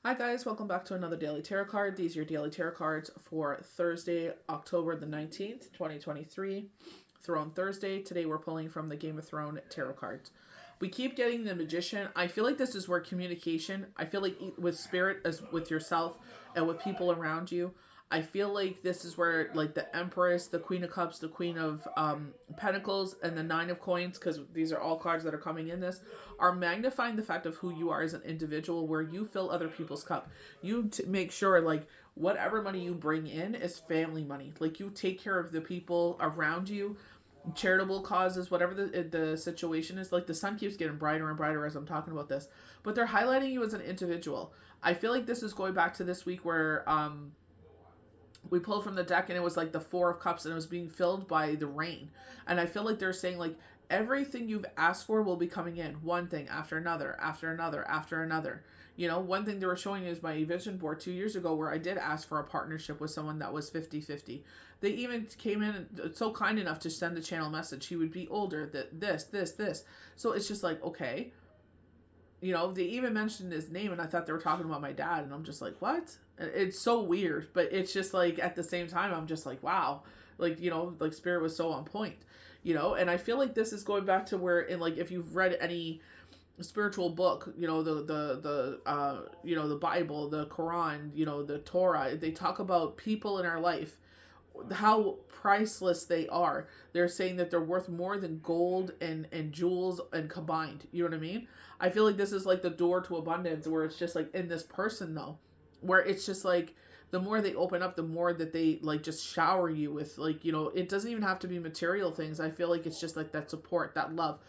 Hi guys, welcome back to another daily tarot card. These are your daily tarot cards for Thursday, October the 19th, 2023. Throne Thursday. Today we're pulling from the Game of Thrones tarot cards. We keep getting the Magician. I feel like this is where communication, I feel like with spirit, as with yourself and with people around you, I feel like this is where like the Empress, the Queen of Cups, the Queen of Pentacles, and the Nine of Coins, because these are all cards that are coming in this, are magnifying the fact of who you are as an individual, where you fill other people's cup. You make sure like whatever money you bring in is family money. Like you take care of the people around you, charitable causes, whatever the situation is. Like the sun keeps getting brighter and brighter as I'm talking about this, but they're highlighting you as an individual. I feel like this is going back to this week where we pulled from the deck and it was like the Four of Cups and it was being filled by the rain. And I feel like they're saying like everything you've asked for will be coming in, one thing after another, after another, after another. You know, one thing they were showing is my vision board 2 years ago where I did ask for a partnership with someone that was 50-50. They even came in so kind enough to send a channel message. He would be older, this. So it's just like, okay. You know, they even mentioned his name and I thought they were talking about my dad. And I'm just like, what? It's so weird. But it's just like, at the same time, I'm just like, wow. Like, you know, like spirit was so on point. You know, and I feel like this is going back to where, in like, if you've read any spiritual book, you know, you know, the Bible, the Quran, you know, the Torah, they talk about people in our life, how priceless they are. They're saying that they're worth more than gold and jewels and combined. You know what I mean? I feel like this is like the door to abundance, where it's just like in this person though, where it's just like the more they open up, the more that they like just shower you with, like, you know, it doesn't even have to be material things. I feel like it's just like that support, that love.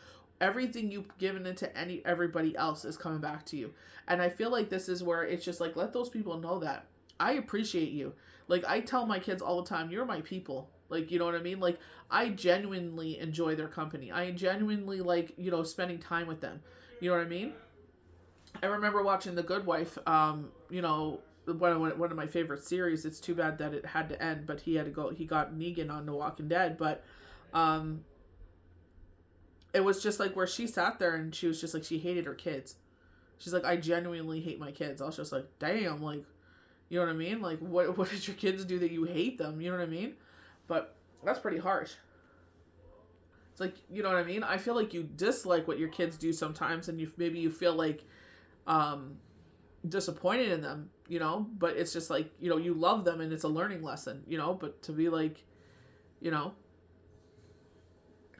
Everything you've given into everybody else is coming back to you. And I feel like this is where it's just like, let those people know that I appreciate you. Like I tell my kids all the time, you're my people. Like, you know what I mean? Like I genuinely enjoy their company. I genuinely like, you know, spending time with them. You know what I mean? I remember watching The Good Wife, you know, one of my favorite series. It's too bad that it had to end, but he had to go. He got Negan on The Walking Dead, but it was just like where she sat there and she was just like, she hated her kids. She's like, I genuinely hate my kids. I was just like, damn, like, you know what I mean? Like, what did your kids do that you hate them? You know what I mean? But that's pretty harsh. It's like, you know what I mean? I feel like you dislike what your kids do sometimes, and maybe you feel like disappointed in them, you know? But it's just like, you know, you love them and it's a learning lesson, you know? But to be like, you know,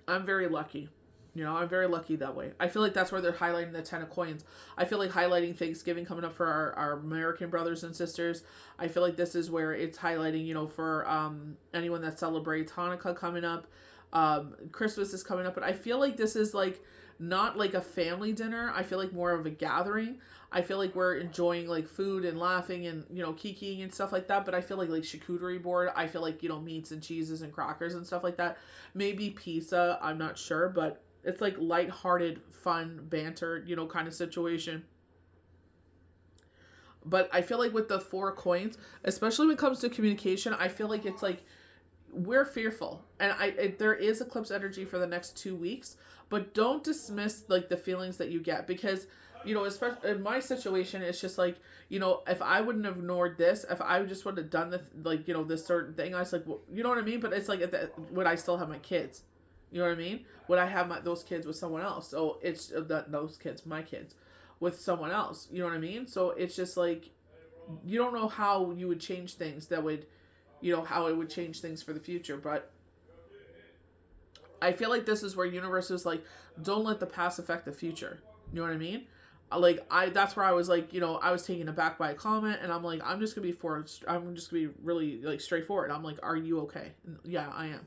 I'm very lucky. You know, I'm very lucky that way. I feel like that's where they're highlighting the Ten of Coins. I feel like highlighting Thanksgiving coming up for our American brothers and sisters. I feel like this is where it's highlighting, you know, for anyone that celebrates Hanukkah coming up. Christmas is coming up. But I feel like this is like not like a family dinner. I feel like more of a gathering. I feel like we're enjoying like food and laughing and, you know, kikiing and stuff like that. But I feel like charcuterie board. I feel like, you know, meats and cheeses and crackers and stuff like that. Maybe pizza. I'm not sure. But it's like lighthearted, fun, banter, you know, kind of situation. But I feel like with the Four Coins, especially when it comes to communication, I feel like it's like we're fearful. And there is eclipse energy for the next 2 weeks. But don't dismiss like the feelings that you get, because, you know, especially in my situation, it's just like, you know, if I wouldn't have ignored this, if I just would have done like, you know, this certain thing, I was like, well, you know what I mean? But it's like, would I still have my kids? You know what I mean? Would I have those kids with someone else? So it's those kids, my kids, with someone else. You know what I mean? So it's just like, you don't know how you would change things that would, you know, how it would change things for the future. But I feel like this is where universe is like, don't let the past affect the future. You know what I mean? Like that's where I was like, you know, I was taken aback by a comment, and I'm like, I'm just gonna be really like straightforward. I'm like, are you okay? And yeah, I am.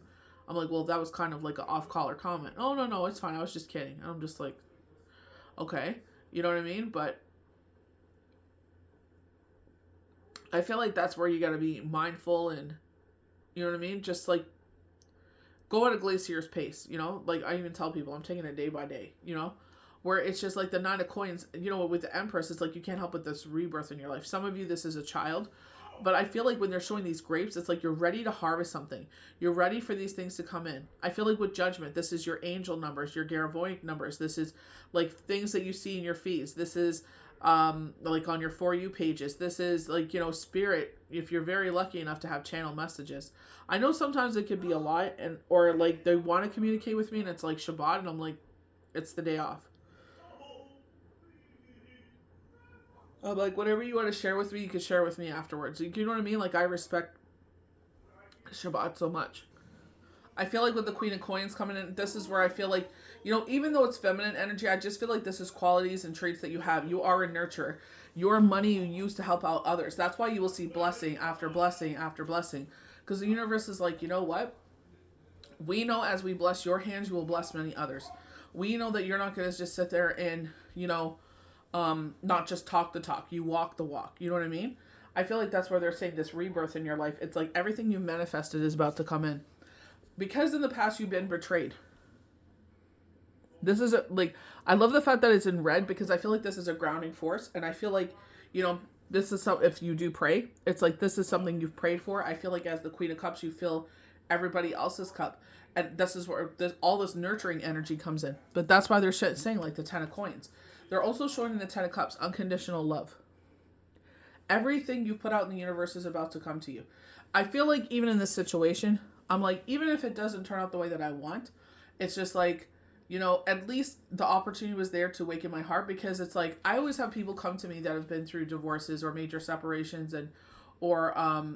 I'm like, well, that was kind of like an off-color comment. Oh, no, it's fine. I was just kidding. And I'm just like, okay. You know what I mean? But I feel like that's where you got to be mindful and, you know what I mean? Just like go at a glacier's pace, you know? Like I even tell people I'm taking it day by day, you know? Where it's just like the Nine of Coins, you know, with the Empress, it's like you can't help but this rebirth in your life. Some of you, this is a child. But I feel like when they're showing these grapes, it's like you're ready to harvest something. You're ready for these things to come in. I feel like with Judgment, this is your angel numbers, your clairvoyant numbers. This is like things that you see in your feeds. This is like on your For You pages. This is like, spirit, if you're very lucky enough to have channel messages. I know sometimes it could be a lot, or like they want to communicate with me and it's like Shabbat and I'm like, it's the day off. I'm like, whatever you want to share with me, you can share with me afterwards. You know what I mean? Like, I respect Shabbat so much. I feel like with the Queen of Coins coming in, this is where I feel like, even though it's feminine energy, I just feel like this is qualities and traits that you have. You are a nurturer. Your money you use to help out others. That's why you will see blessing after blessing after blessing. Because the universe is like, you know what? We know as we bless your hands, you will bless many others. We know that you're not going to just sit there and, not just talk the talk. You walk the walk. You know what I mean? I feel like that's where they're saying this rebirth in your life. It's like everything you manifested is about to come in. Because in the past you've been betrayed. This is I love the fact that it's in red because I feel like this is a grounding force. And I feel like, this is if you do pray, it's like this is something you've prayed for. I feel like as the Queen of Cups, you fill everybody else's cup. And this is where all this nurturing energy comes in. But that's why they're saying like the 10 of Coins. They're also showing in the 10 of Cups, unconditional love. Everything you put out in the universe is about to come to you. I feel like even in this situation, I'm like, even if it doesn't turn out the way that I want, it's just like, at least the opportunity was there to awaken my heart, because it's like, I always have people come to me that have been through divorces or major separations or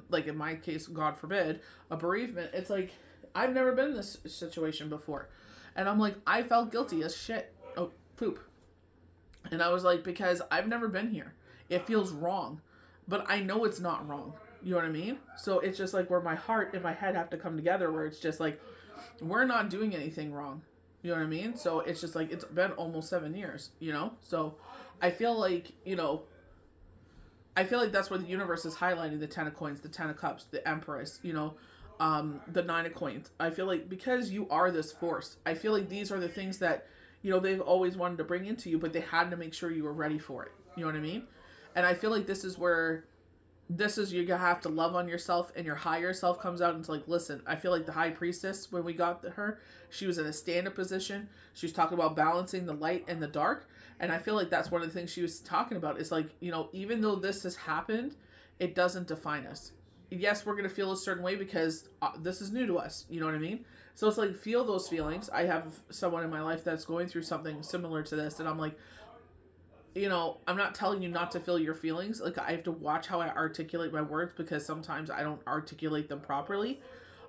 like in my case, God forbid, a bereavement. It's like, I've never been in this situation before. And I'm like, I felt guilty as shit. Oh, poop. And I was like, because I've never been here. It feels wrong, but I know it's not wrong. You know what I mean? So it's just like where my heart and my head have to come together, where it's just like, we're not doing anything wrong. You know what I mean? So it's just like, it's been almost 7 years, So I feel like, that's where the universe is highlighting the 10 of Coins, the 10 of Cups, the Empress, the 9 of Coins. I feel like because you are this force, I feel like these are the things that, they've always wanted to bring into you, but they had to make sure you were ready for it. You know what I mean? And I feel like this is you have to love on yourself, and your higher self comes out and it's like, listen, I feel like the High Priestess, when we got her, she was in a stand-up position. She was talking about balancing the light and the dark. And I feel like that's one of the things she was talking about. Is like, even though this has happened, it doesn't define us. Yes, we're going to feel a certain way because this is new to us. You know what I mean? So it's like, feel those feelings. I have someone in my life that's going through something similar to this. And I'm like, I'm not telling you not to feel your feelings. Like, I have to watch how I articulate my words, because sometimes I don't articulate them properly.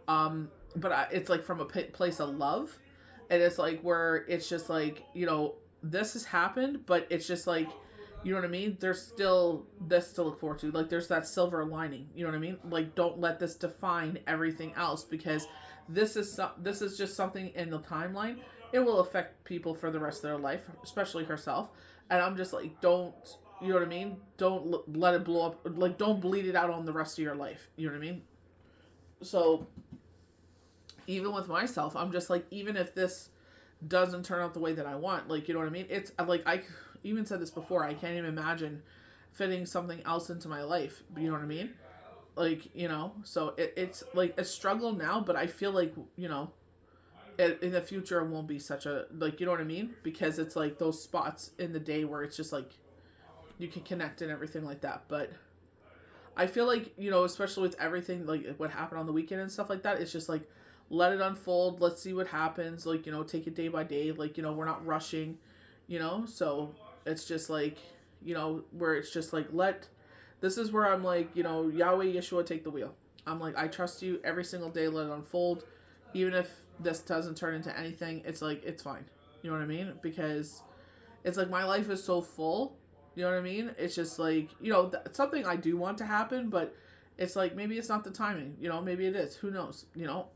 But it's like from a place of love. And it's like where it's just like, this has happened, but it's just like, you know what I mean? There's still this to look forward to. Like, there's that silver lining. You know what I mean? Like, don't let this define everything else, because this is just something in the timeline. It will affect people for the rest of their life, especially herself. And I'm just like, don't, you know what I mean? Don't let it blow up. Like, don't bleed it out on the rest of your life. You know what I mean? So, even with myself, I'm just like, even if this doesn't turn out the way that I want, like, you know what I mean? It's like, I even said this before, I can't even imagine fitting something else into my life. You know what I mean? Like, so it's like a struggle now, but I feel like, in the future it won't be such a, like, you know what I mean? Because it's like those spots in the day where it's just like you can connect and everything like that. But I feel like, especially with everything, like what happened on the weekend and stuff like that, it's just like, let it unfold. Let's see what happens. Like, take it day by day. Like, we're not rushing, so it's just like, where it's just like, this is where I'm like, Yahweh, Yeshua, take the wheel. I'm like, I trust you every single day. Let it unfold. Even if this doesn't turn into anything, it's like, it's fine. You know what I mean? Because it's like, my life is so full. You know what I mean? It's just like, something I do want to happen, but it's like, maybe it's not the timing. Maybe it is. Who knows?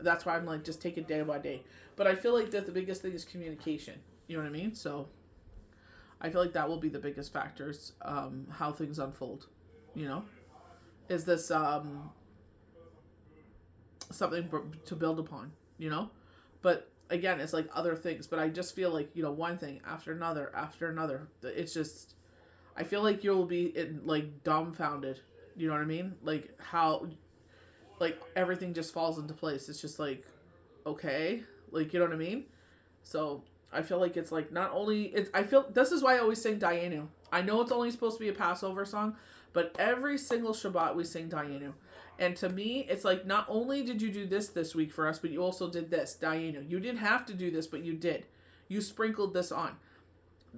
That's why I'm like, just take it day by day. But I feel like that the biggest thing is communication. You know what I mean? So I feel like that will be the biggest factors, how things unfold. Is this something to build upon, But again, it's like other things. But I just feel like, one thing after another. It's just, I feel like you'll be like dumbfounded. You know what I mean? Like how, like everything just falls into place. It's just like, okay, like, you know what I mean? So I feel like it's like, not only I feel this is why I always sing Dayenu. I know it's only supposed to be a Passover song, but every single Shabbat we sing Dayenu. And to me, it's like, not only did you do this week for us, but you also did this, Dayenu. You didn't have to do this, but you did. You sprinkled this on.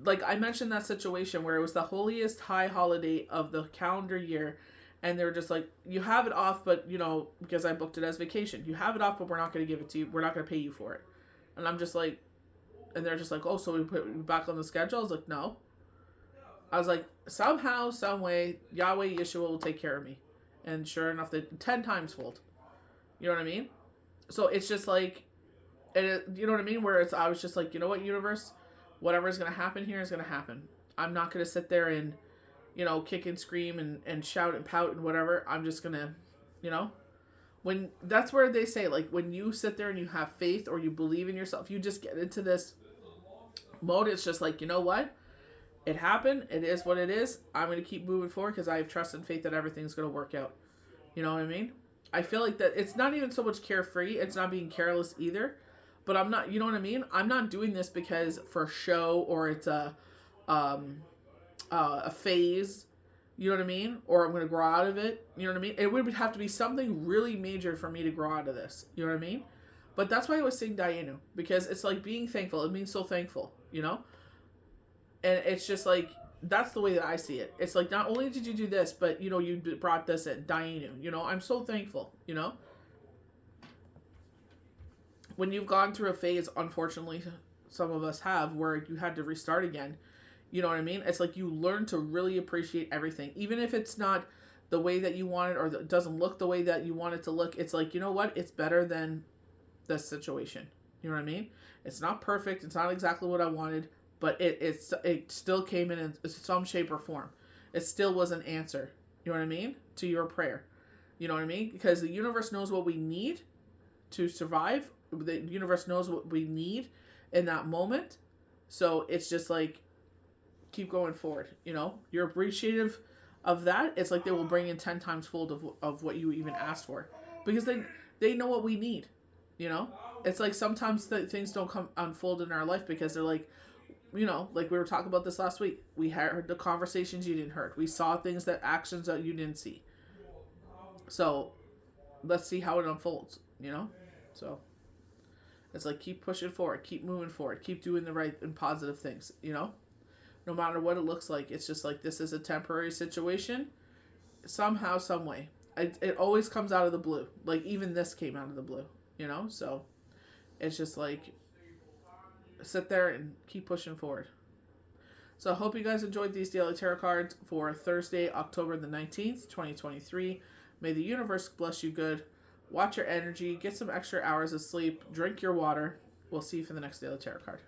Like I mentioned that situation where it was the holiest high holiday of the calendar year, and they're just like, you have it off, but because I booked it as vacation, you have it off, but we're not going to give it to you. We're not going to pay you for it. And I'm just like, and they're just like, oh, so we put it back on the schedule? I was like, no. I was like, somehow, some way, Yahweh Yeshua will take care of me. And sure enough, they 10 times fold. You know what I mean? So it's just like, you know what I mean? Where I was just like, you know what, universe? Whatever is going to happen here is going to happen. I'm not going to sit there and, kick and scream and shout and pout and whatever. I'm just going to, when that's where they say, like, when you sit there and you have faith or you believe in yourself, you just get into this mode. It's just like, you know what? It happened. It is what it is. I'm going to keep moving forward because I have trust and faith that everything's going to work out. You know what I mean? I feel like that it's not even so much carefree. It's not being careless either. But I'm not, you know what I mean? I'm not doing this because for show or it's a phase, you know what I mean? Or I'm going to grow out of it, you know what I mean? It would have to be something really major for me to grow out of this, you know what I mean? But that's why I was saying Dayenu, because it's like being thankful. It means so thankful, And it's just like, that's the way that I see it. It's like, not only did you do this, but, you brought this in, Dayenu, I'm so thankful, When you've gone through a phase, unfortunately, some of us have, where you had to restart again, you know what I mean? It's like you learn to really appreciate everything. Even if it's not the way that you want it or it doesn't look the way that you want it to look, it's like, you know what? It's better than this situation. You know what I mean? It's not perfect. It's not exactly what I wanted, but it still came in some shape or form. It still was an answer. You know what I mean? To your prayer. You know what I mean? Because the universe knows what we need to survive. The universe knows what we need in that moment. So it's just like, keep going forward. You're appreciative of that. It's like they will bring in 10 times fold of what you even asked for, because they know what we need. It's like sometimes things don't come unfold in our life because they're like, like we were talking about this last week. We heard the conversations you didn't hear. We saw actions that you didn't see. So let's see how it unfolds, So it's like, keep pushing forward, keep moving forward, keep doing the right and positive things, no matter what it looks like. It's just like, this is a temporary situation. Somehow, some way. It always comes out of the blue. Like, even this came out of the blue, So it's just like, sit there and keep pushing forward. So I hope you guys enjoyed these daily tarot cards for Thursday, October the 19th, 2023. May the universe bless you good. Watch your energy. Get some extra hours of sleep. Drink your water. We'll see you for the next daily tarot card.